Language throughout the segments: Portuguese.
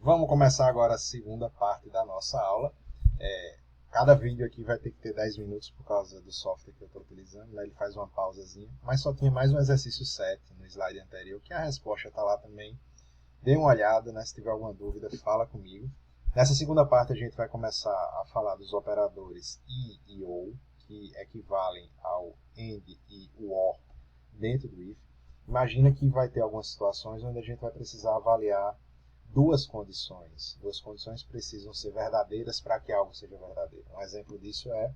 Vamos começar agora a segunda parte da nossa aula. Cada vídeo aqui vai ter que ter 10 minutos por causa do software que eu estou utilizando. Lá ele faz uma pausazinha, mas só tinha mais um exercício 7 no slide anterior, que a resposta está lá também. Dê uma olhada, né? Se tiver alguma dúvida, fala comigo. Nessa segunda parte a gente vai começar a falar dos operadores I e OR, que equivalem ao AND e o OR dentro do IF. Imagina que vai ter algumas situações onde a gente vai precisar avaliar duas condições. Duas condições precisam ser verdadeiras para que algo seja verdadeiro. Um exemplo disso é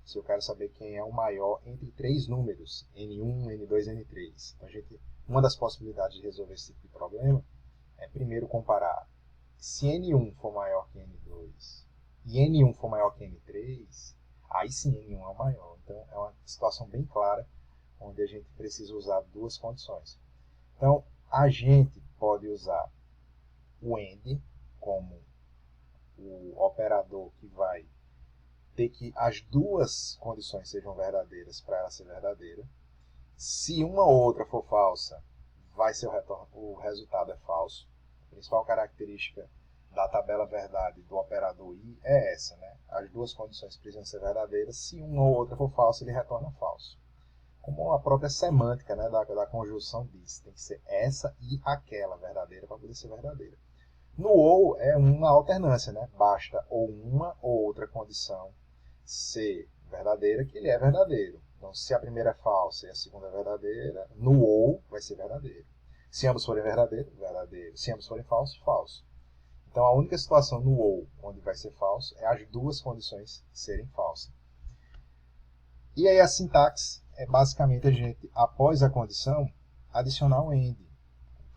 se eu quero saber quem é o maior entre três números, N1, N2, N3. Então, uma das possibilidades de resolver esse tipo de problema é primeiro comparar se N1 for maior que N2 e N1 for maior que N3, aí sim N1 é o maior. Então, é uma situação bem clara onde a gente precisa usar duas condições. Então, a gente pode usar o AND como o operador que vai ter que as duas condições sejam verdadeiras para ela ser verdadeira. Se uma ou outra for falsa, vai ser o resultado é falso. A principal característica da tabela verdade do operador I é essa, né? As duas condições precisam ser verdadeiras. Se uma ou outra for falsa, ele retorna falso. Como a própria semântica, né, da conjunção diz, tem que ser essa e aquela verdadeira para poder ser verdadeira. No OR é uma alternância, né? Basta ou uma ou outra condição ser verdadeira que ele é verdadeiro. Então, se a primeira é falsa e a segunda é verdadeira, no OR vai ser verdadeiro. Se ambos forem verdadeiro, verdadeiro. Se ambos forem falso, falso. Então, a única situação no OR onde vai ser falso é as duas condições serem falsas. E aí a sintaxe é basicamente a gente, após a condição, adicionar o AND.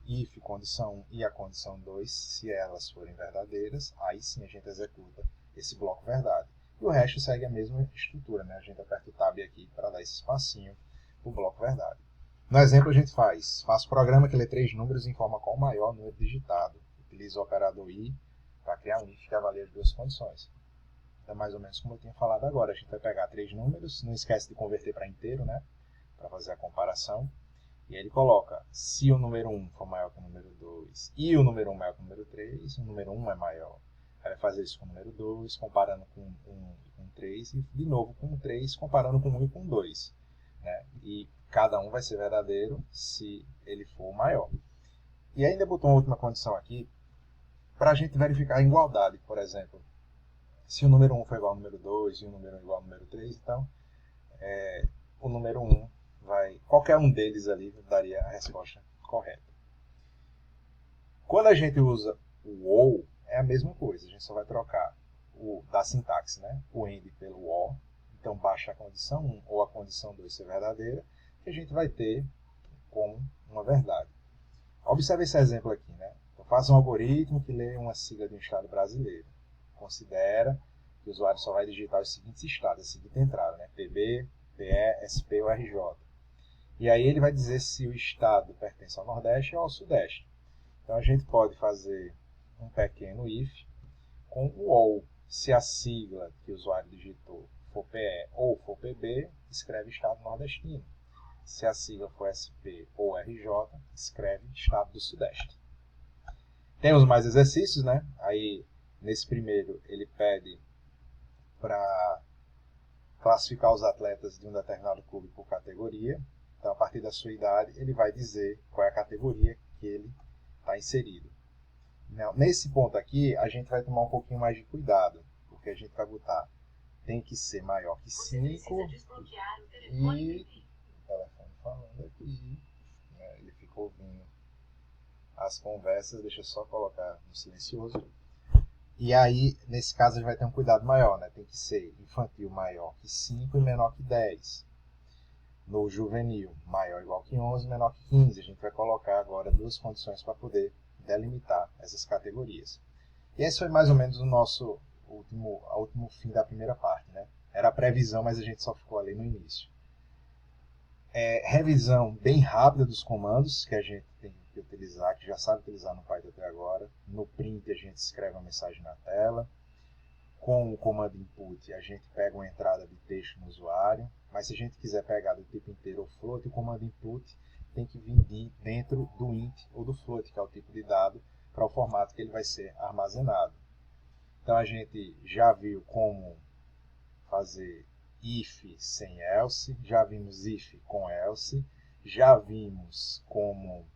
If condição 1 e a condição 2, se elas forem verdadeiras, aí sim a gente executa esse bloco verdade. E o resto segue a mesma estrutura, né? A gente aperta o Tab aqui para dar esse espacinho para o bloco verdade. No exemplo a gente faz o programa que lê três números e informa qual o maior número digitado. Utiliza o operador I para criar um if que avalia as duas condições. Então, mais ou menos como eu tinha falado agora, a gente vai pegar três números, não esquece de converter para inteiro, né? Para fazer a comparação. E aí ele coloca, se o número 1 for maior que o número 2 e o número 1 maior que o número 3, o número 1 é maior. Aí vai fazer isso com o número 2, comparando com 1 e com 3, e de novo com o 3, comparando com 1 e com 2. Né? E cada um vai ser verdadeiro se ele for maior. E ainda botou uma última condição aqui, para a gente verificar a igualdade, por exemplo. Se o número 1 for igual ao número 2 e o número 1 igual ao número 3, então o número 1 qualquer um deles ali daria a resposta correta. Quando a gente usa o OR, é a mesma coisa, a gente só vai trocar o da sintaxe, né? O AND pelo OR, então basta a condição 1 ou a condição 2 ser verdadeira, que a gente vai ter como uma verdade. Observe esse exemplo aqui, né? Então, faça um algoritmo que lê uma sigla de um estado brasileiro. Considera que o usuário só vai digitar os seguintes estados, a seguinte entrada, né? PB, PE, SP ou RJ. E aí ele vai dizer se o estado pertence ao Nordeste ou ao Sudeste. Então a gente pode fazer um pequeno if com o OR. Se a sigla que o usuário digitou for PE ou for PB, escreve estado nordestino. Se a sigla for SP ou RJ, escreve estado do Sudeste. Temos mais exercícios, né? Aí nesse primeiro ele pede para classificar os atletas de um determinado clube por categoria. Então, a partir da sua idade, ele vai dizer qual é a categoria que ele está inserido. Nesse ponto aqui, a gente vai tomar um pouquinho mais de cuidado, porque a gente vai botar tem que ser maior que 5 e o telefone falando aqui, né? Ele ficou ouvindo as conversas, deixa eu só colocar no silencioso. E aí, nesse caso, a gente vai ter um cuidado maior, né? Tem que ser infantil maior que 5 e menor que 10. No juvenil, maior ou igual que 11, menor que 15. A gente vai colocar agora duas condições para poder delimitar essas categorias. E esse foi mais ou menos o nosso último fim da primeira parte, né? Era a previsão, mas a gente só ficou ali no início. Revisão bem rápida dos comandos que a gente tem que utilizar, que já sabe utilizar no Python até agora. No print a gente escreve uma mensagem na tela. Com o comando input, a gente pega uma entrada de texto no usuário, mas se a gente quiser pegar do tipo inteiro ou float, o comando input tem que vir dentro do int ou do float, que é o tipo de dado, para o formato que ele vai ser armazenado. Então a gente já viu como fazer if sem else, já vimos if com else, já vimos como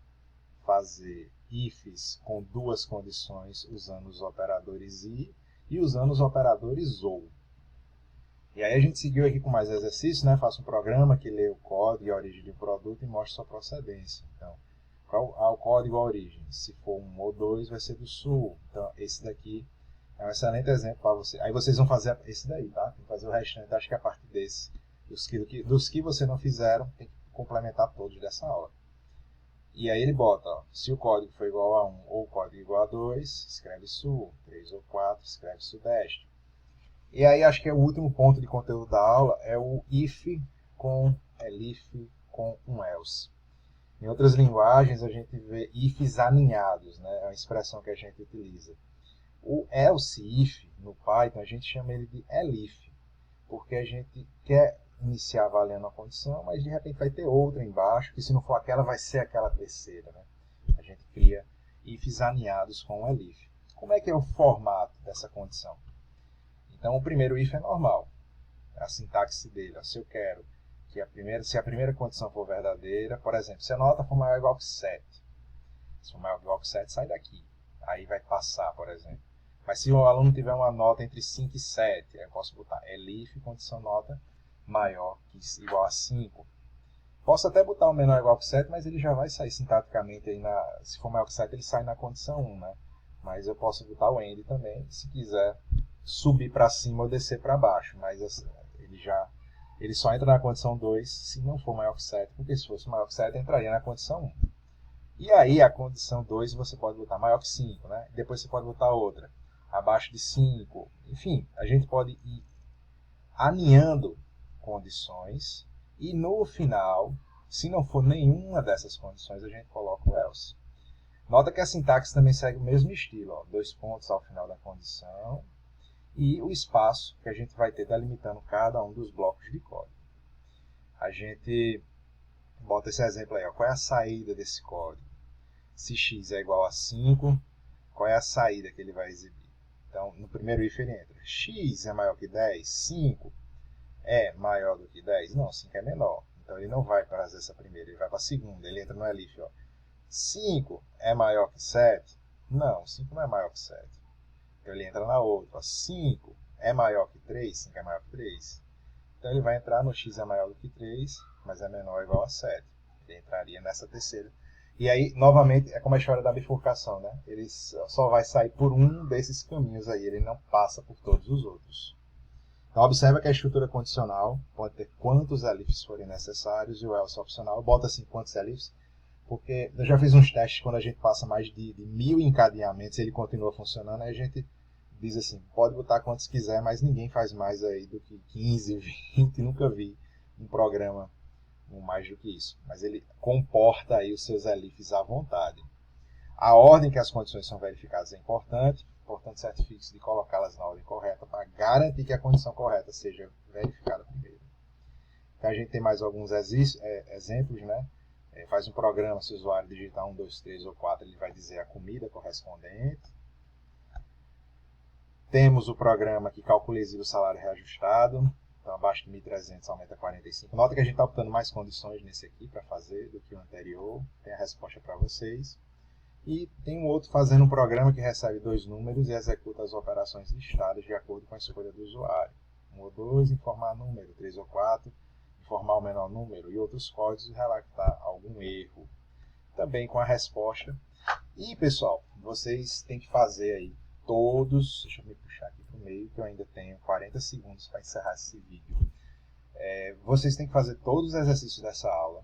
fazer ifs com duas condições usando os operadores e usando os operadores ou. E aí a gente seguiu aqui com mais exercícios, né? Faça um programa que lê o código e a origem do produto e mostre sua procedência. Então, qual é o código e a origem? Se for 1 ou 2, vai ser do sul. Então, esse daqui é um excelente exemplo para você. Aí vocês vão fazer esse daí, tá? Tem que fazer o restante, acho que a partir desse. Dos que você não fizeram, tem que complementar todos dessa aula. E aí ele bota, ó, se o código for igual a 1 ou o código igual a 2, escreve sul. 3 ou 4, escreve sudeste. E aí acho que é o último ponto de conteúdo da aula, é o if com elif com um else. Em outras linguagens a gente vê ifs aninhados, né? É uma expressão que a gente utiliza. O else if no Python a gente chama ele de elif, porque a gente quer iniciar avaliando a condição, mas de repente vai ter outra embaixo, que se não for aquela vai ser aquela terceira, né? A gente cria ifs aninhados com o elif. Como é que é o formato dessa condição? Então, o primeiro if é normal. A sintaxe dele, ó, se eu quero que se a primeira condição for verdadeira, por exemplo, se a nota for maior ou igual que 7. Se for maior ou igual que 7, sai daqui. Aí vai passar, por exemplo. Mas se o aluno tiver uma nota entre 5 e 7, aí eu posso botar elif, condição nota maior que igual a 5. Posso até botar o menor igual que 7, mas ele já vai sair sintaticamente aí se for maior que 7, ele sai na condição 1, né? Mas eu posso botar o end também, se quiser subir para cima ou descer para baixo, mas ele só entra na condição 2 se não for maior que 7, porque se fosse maior que 7 entraria na condição 1. E aí a condição 2 você pode botar maior que 5, né? Depois você pode botar outra abaixo de 5. Enfim, a gente pode ir alinhando condições e no final, se não for nenhuma dessas condições, a gente coloca o else. Nota que a sintaxe também segue o mesmo estilo, ó, 2 pontos ao final da condição e o espaço que a gente vai ter delimitando cada um dos blocos de código. A gente bota esse exemplo aí, ó, qual é a saída desse código? Se x é igual a 5, qual é a saída que ele vai exibir? Então, no primeiro if ele entra, x é maior que 10, 5 é maior do que 10? Não, 5 é menor. Então ele não vai para essa primeira, ele vai para a segunda, ele entra no elif, ó. 5 é maior que 7? Não, 5 não é maior que 7. Então ele entra na outra. 5 é maior que 3? 5 é maior que 3. Então ele vai entrar no x é maior do que 3, mas é menor ou igual a 7. Ele entraria nessa terceira. E aí, novamente, é como a história da bifurcação, né? Ele só vai sair por um desses caminhos aí, ele não passa por todos os outros. Então observa que a estrutura condicional pode ter quantos elifs forem necessários e o else opcional bota assim quantos elifs, porque eu já fiz uns testes quando a gente passa mais de 1000 encadeamentos e ele continua funcionando, aí a gente diz assim, pode botar quantos quiser, mas ninguém faz mais aí do que 15, 20, nunca vi um programa com mais do que isso. Mas ele comporta aí os seus elifs à vontade. A ordem que as condições são verificadas é importante, portanto certifique-se de colocá-las na ordem correta para garantir que a condição correta seja verificada primeiro. Então a gente tem mais alguns exemplos, né? Faz um programa, se o usuário digitar 1, 2, 3 ou 4, ele vai dizer a comida correspondente. Temos o programa que calcula e exibe o salário reajustado. Então, abaixo de 1.300 aumenta 45. Nota que a gente está optando mais condições nesse aqui para fazer do que o anterior. Tem a resposta para vocês. E tem um outro fazendo um programa que recebe 2 números e executa as operações listadas de acordo com a escolha do usuário. 1 ou 2, informar número. 3 ou 4, informar o menor número. E outros códigos, relatar algum erro. Também com a resposta. E, pessoal, vocês têm que fazer aí todos... Deixa eu me puxar aqui para o meio, que eu ainda tenho 40 segundos para encerrar esse vídeo. Vocês têm que fazer todos os exercícios dessa aula.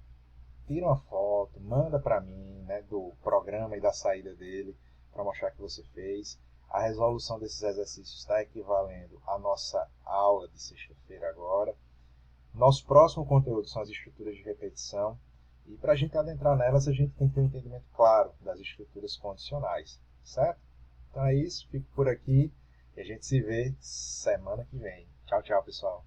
Tira uma foto, manda para mim, né, do programa e da saída dele, para mostrar que você fez. A resolução desses exercícios está equivalendo à nossa aula de sexta-feira agora. Nosso próximo conteúdo são as estruturas de repetição. E para a gente adentrar nelas, a gente tem que ter um entendimento claro das estruturas condicionais, certo? Então é isso, fico por aqui e a gente se vê semana que vem. Tchau, tchau, pessoal.